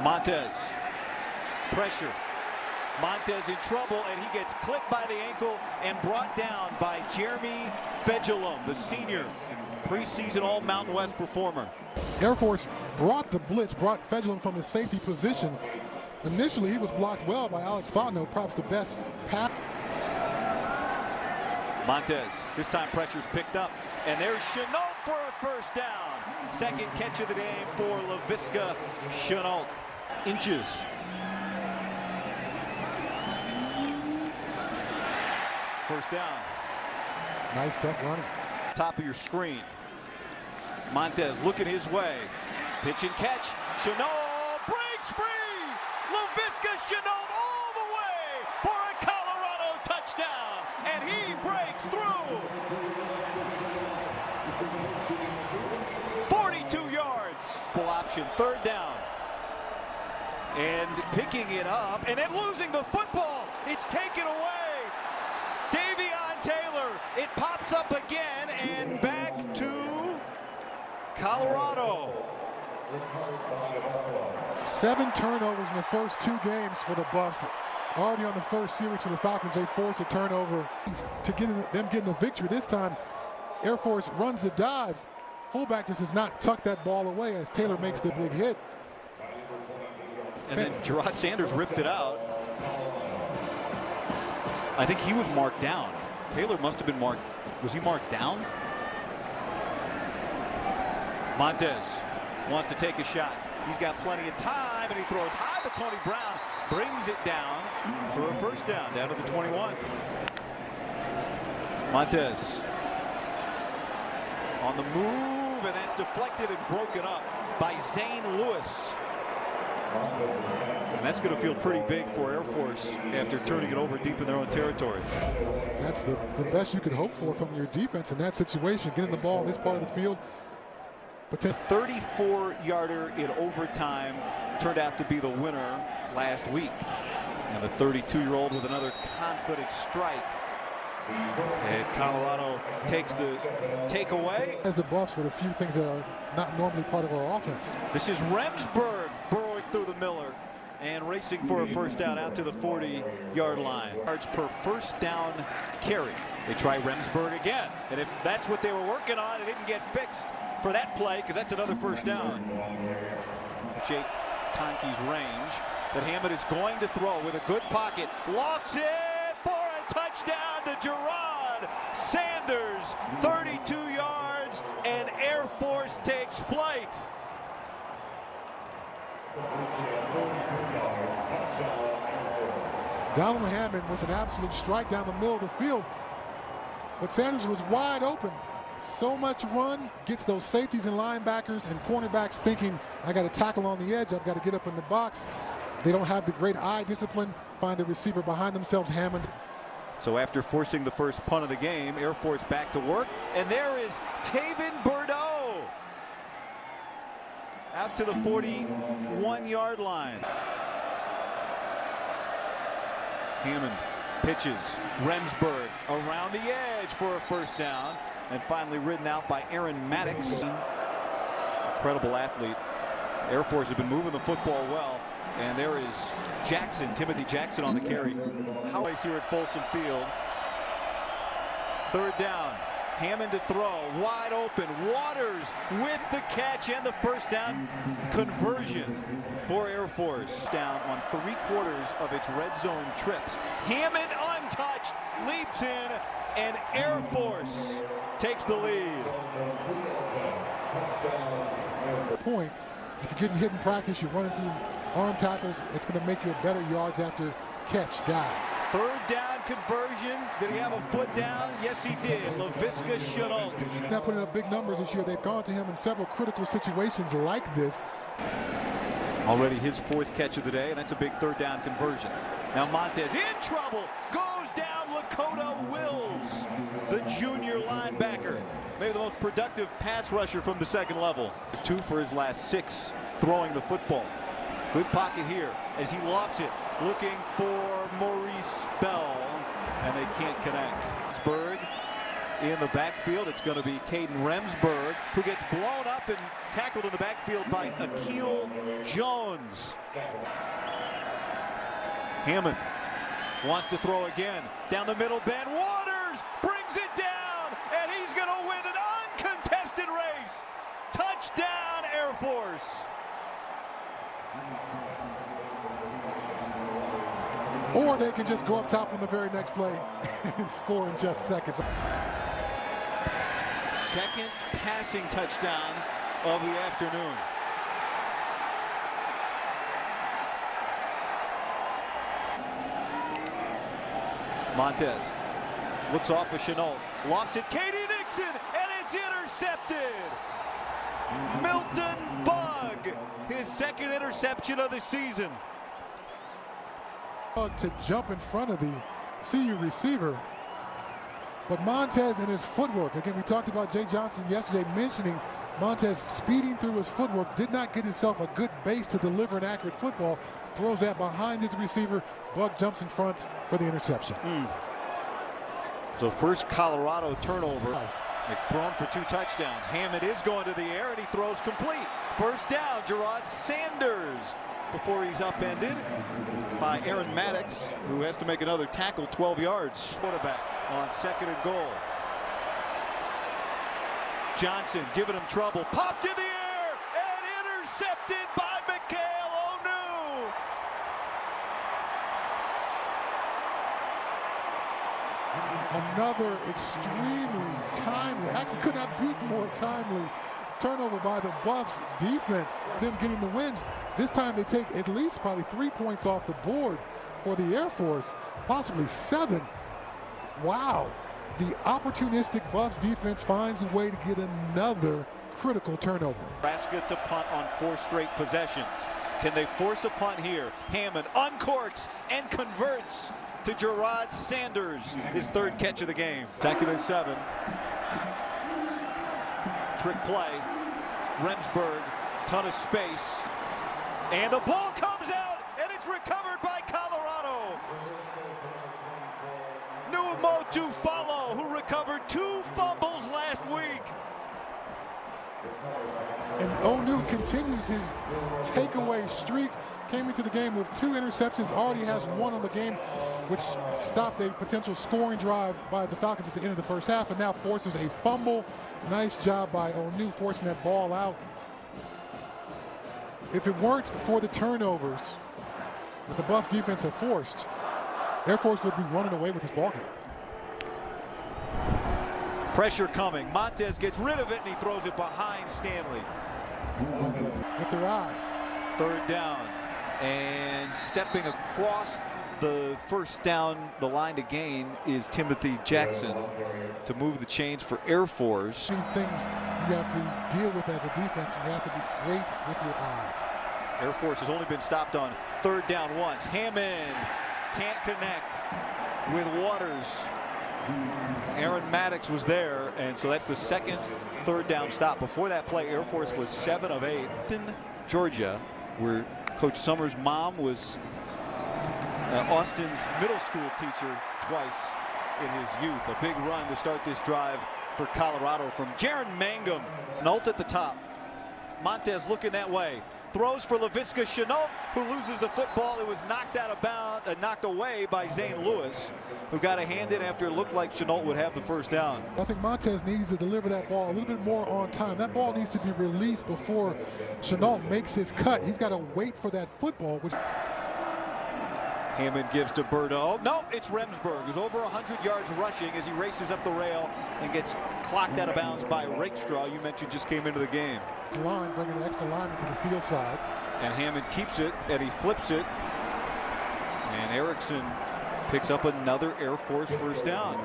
Montez, pressure. Montez in trouble, and he gets clipped by the ankle and brought down by Jeremy Fedulum, the senior preseason All-Mountain West performer. Air Force brought the blitz, brought Fedulum from his safety position. Initially, he was blocked well by Alex Fontenot, perhaps the best pass. Montez, this time pressure's picked up, and there's Chenault for a first down. Second catch of the game for Laviska Chenault. Inches. First down. Nice, tough running. Top of your screen. Montez looking his way. Pitch and catch. Chenault breaks free. Laviska Chenault all the way for a Colorado touchdown. And he breaks through. 42 yards. Full option. Third down. And picking it up and then losing the football. It's taken away. Taylor, it pops up again and back to Colorado. 7 turnovers in the first 2 games for the Buffs. Already on the first series for the Falcons, they force a turnover to get them getting the victory. This time, Air Force runs the dive. Fullback just does not tuck that ball away as Taylor makes the big hit. And then Gerard Sanders ripped it out. I think he was marked down. Taylor must have been marked. Was he marked down? Montez wants to take a shot. He's got plenty of time, and he throws high, but Tony Brown brings it down for a first down, down to the 21. Montez on the move, and that's deflected and broken up by Zane Lewis. And that's going to feel pretty big for Air Force after turning it over deep in their own territory. That's the best you could hope for from your defense in that situation, getting the ball in this part of the field. But 34-yarder in overtime turned out to be the winner last week. And the 32-year-old with another confident strike. And Colorado takes the takeaway. As the Buffs with a few things that are not normally part of our offense. This is Remsburg burrowing through the Miller and racing for a first down out to the 40-yard line. Yards per first down carry. They try Remsburg again. And if that's what they were working on, it didn't get fixed for that play because that's another first down. Jake Conkey's range. But Hammond is going to throw with a good pocket. Lofts it for a touchdown to Gerard Sanders. 32 yards and Air Force takes flight. Donald Hammond with an absolute strike down the middle of the field. But Sanders was wide open. So much run, gets those safeties and linebackers and cornerbacks thinking, I got to tackle on the edge, I've got to get up in the box. They don't have the great eye discipline, find a receiver behind themselves, Hammond. So after forcing the first punt of the game, Air Force back to work. And there is Taven Bordeaux out to the 41-yard line. Hammond pitches. Remsburg around the edge for a first down. And finally ridden out by Aaron Maddox. Incredible athlete. Air Force has been moving the football well. And there is Jackson, Timothy Jackson on the carry. Howay's here at Folsom Field. Third down. Hammond to throw. Wide open. Waters with the catch and the first down conversion for Air Force. Down on 3/4 of its red zone trips. Hammond untouched. Leaps in. And Air Force takes the lead. Point. If you're getting hit in practice, you're running through arm tackles, it's going to make you a better yards after catch guy. Third down conversion. Did he have a foot down? Yes, he did. Laviska Chenault. Not putting up big numbers this year. They've gone to him in several critical situations like this. Already his 4th catch of the day, and that's a big third down conversion. Now Montez in trouble. Goes down Lakota Wills, the junior linebacker. Maybe the most productive pass rusher from the second level. He's 2 for his last 6 throwing the football. Good pocket here as he lofts it, looking for Maurice Bell, and they can't connect. Pittsburgh in the backfield. It's going to be Caden Remsburg, who gets blown up and tackled in the backfield by Akil Jones. Hammond wants to throw again. Down the middle, Ben Waters brings it down, and he's going to win an uncontested race. Touchdown, Air Force. Or they can just go up top on the very next play and score in just seconds. Second passing touchdown of the afternoon. Montez looks off of Chenault, lofts it, Katie Nixon, and it's intercepted. Milton Bugg, his second interception of the season. To jump in front of the CU receiver, but Montez and his footwork, again, we talked about Jay Johnson yesterday mentioning Montez speeding through his footwork, did not get himself a good base to deliver an accurate football, throws that behind his receiver, Bugg jumps in front for the interception. So first Colorado turnover. They've thrown for 2 touchdowns. Hammond is going to the air and he throws complete. First down, Gerard Sanders, before he's upended by Aaron Maddox, who has to make another tackle, 12 yards. Quarterback on 2nd and goal. Johnson giving him trouble, popped in the air and intercepted by Mikhail Onu. Another extremely timely, actually could not be more timely turnover by the Buffs defense, them getting the wins. This time they take at least probably 3 points off the board for the Air Force, possibly 7. Wow. The opportunistic Buffs defense finds a way to get another critical turnover. Nebraska to punt on 4 straight possessions. Can they force a punt here? Hammond uncorks and converts to Gerard Sanders, his 3rd catch of the game. 2nd and 7. Trick play. Remsburg, ton of space. And the ball comes out, and it's recovered by Colorado. Numotu Falo, who recovered 2 fumbles last week. And Onu continues his takeaway streak. Came into the game with 2 interceptions, already has 1 on the game, which stopped a potential scoring drive by the Falcons at the end of the first half, and now forces a fumble. Nice job by Onu forcing that ball out. If it weren't for the turnovers that the Buffs defense have forced, Air Force would be running away with this ball game. Pressure coming. Montez gets rid of it, and he throws it behind Stanley. With their eyes. 3rd down. And stepping across the first down, the line to gain, is Timothy Jackson to move the chains for Air Force. Things you have to deal with as a defense, you have to be great with your eyes. Air Force has only been stopped on 3rd down once. Hammond can't connect with Waters. Aaron Maddox was there, and so that's the 2nd 3rd down stop. Before that play, Air Force was 7 of 8. In Georgia, where Coach Summers' mom was Austin's middle school teacher twice in his youth. A big run to start this drive for Colorado from Jaron Mangum. Nault at the top. Montez looking that way. Throws for Laviska Chenault, who loses the football. It was knocked out of bounds, knocked away by Zane Lewis, who got a hand in after it looked like Chenault would have the first down. I think Montez needs to deliver that ball a little bit more on time. That ball needs to be released before Chenault makes his cut. He's got to wait for that football. Hammond gives to Burdo. No, it's Remsburg, who's over 100 yards rushing as he races up the rail and gets clocked out of bounds by Rakestraw. You mentioned just came into the game. Line bringing the extra lineman to the field side. And Hammond keeps it, and he flips it. And Erickson picks up another Air Force first down.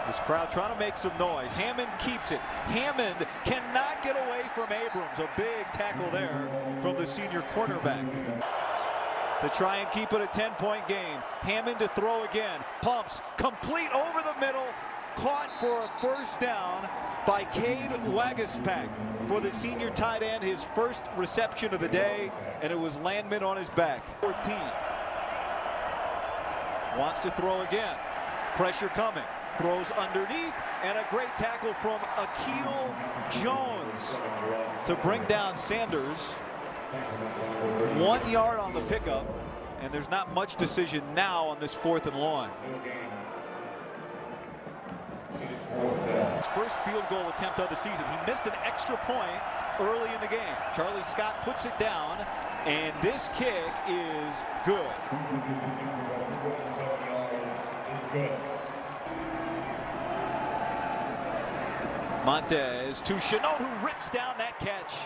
This crowd trying to make some noise. Hammond keeps it. Hammond cannot get away from Abrams. A big tackle there from the senior cornerback to try and keep it a 10-point game. Hammond to throw again. Pumps, complete over the middle. Caught for a first down by Cade Wagaspak for the senior tight end. His first reception of the day, and it was Landman on his back. 14. Wants to throw again. Pressure coming. throws underneath, and a great tackle from Akil Jones to bring down Sanders. 1 yard on the pickup, and there's not much decision now on this 4th and long. His first field goal attempt of the season. He missed an extra point early in the game. Charlie Scott puts it down, and this kick is good. Montez to Chenault, who rips down that catch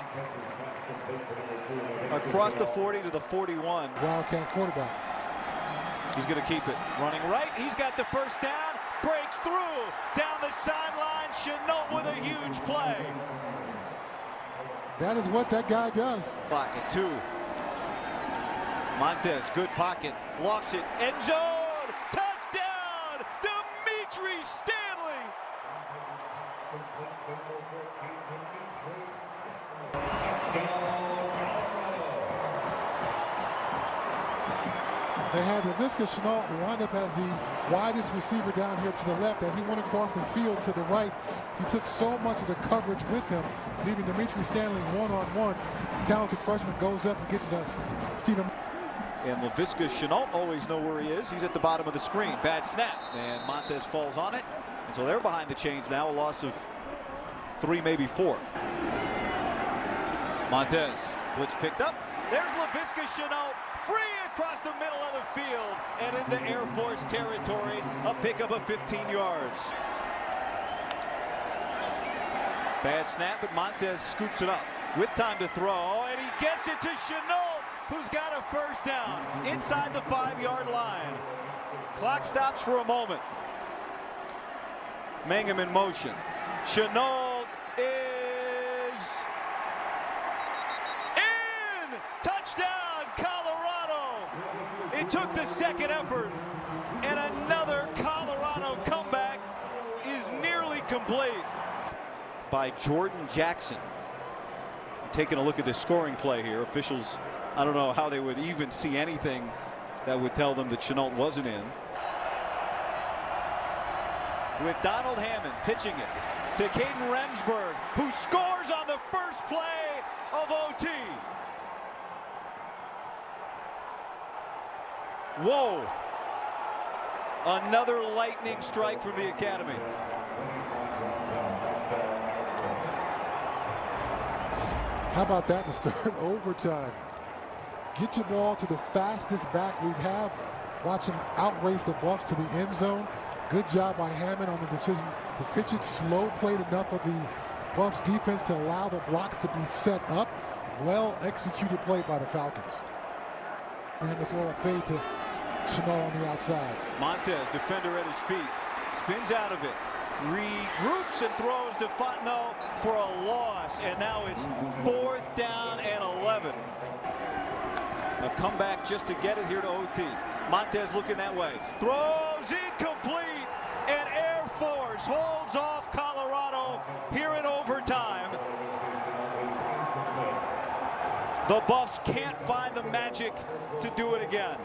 across the 40 to the 41. Wildcat quarterback. He's going to keep it. Running right. He's got the first down. Breaks through. Down the sideline. Chenault with a huge play. That is what that guy does. Pocket 2. Montez, good pocket. Lofts it. End zone. Touchdown. Dimitri Stanley. They had Laviska Shenault wind up as the widest receiver down here to the left. As he went across the field to the right, he took so much of the coverage with him, leaving Dimitri Stanley one-on-one. Talented freshman goes up and gets Stephen. And Laviska Shenault always know where he is. He's at the bottom of the screen. Bad snap, and Montez falls on it. And so they're behind the chains now, a loss of 3, maybe 4. Montez, blitz picked up. There's Laviska Shenault, free across the middle of the field and into Air Force territory. A pickup of 15 yards. Bad snap, but Montez scoops it up with time to throw, and he gets it to Shenault, who's got a first down inside the 5-yard line. Clock stops for a moment. Mangum in motion. Shenault is in! Touchdown, Colorado! It took the second effort, and another Colorado comeback is nearly complete. By Jordan Jackson. Taking a look at the scoring play here. Officials, I don't know how they would even see anything that would tell them that Shenault wasn't in. With Donald Hammond pitching it to Caden Remsburg, who scores on the first play of OT. Whoa! Another lightning strike from the academy. How about that to start overtime? Get your ball to the fastest back we have. Watch him outrace the Buffs to the end zone. Good job by Hammond on the decision to pitch it slow, played enough of the Buffs defense to allow the blocks to be set up. Well executed play by the Falcons. For him to throw a fade to Shenault on the outside. Montez, defender at his feet, spins out of it. Regroups and throws to Fontenot for a loss, and now it's 4th down and 11. A comeback just to get it here to OT. Montez looking that way, throws incomplete, and Air Force holds off Colorado here in overtime. The Buffs can't find the magic to do it again.